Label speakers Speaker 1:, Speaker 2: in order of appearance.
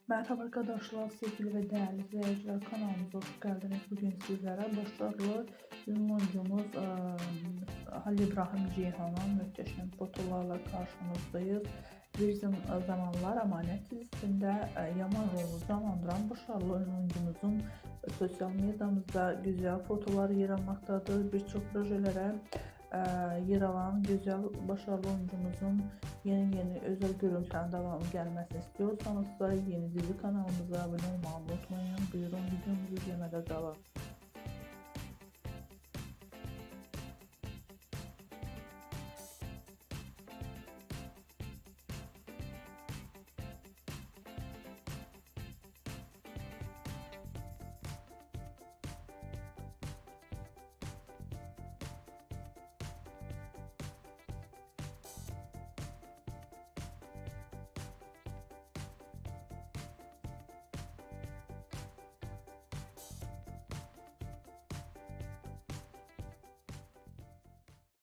Speaker 1: Merhaba arkadaşlar, sevgili ve değerli izleyiciler, kanalımıza hoş geldiniz. Bugün sizlere başarılı ünlü oyuncumuz Halil İbrahim Ceyhan'ın muhteşem fotolarla karşınızdayız. Bir zamanlar Emanet dizisinde yaman rolü canlandıran başarılı ünlü oyuncumuzun sosyal medyamızda güzel fotolar yer almaktadır. Birçok projelere yer alan güzel, başarılı oyuncumuzun yeni özel görüntülerin devamı gelmesini istiyorsanız da yeni dizi kanalımıza abone olmayı unutmayın. Buyurun videomuzu izlemede kalın.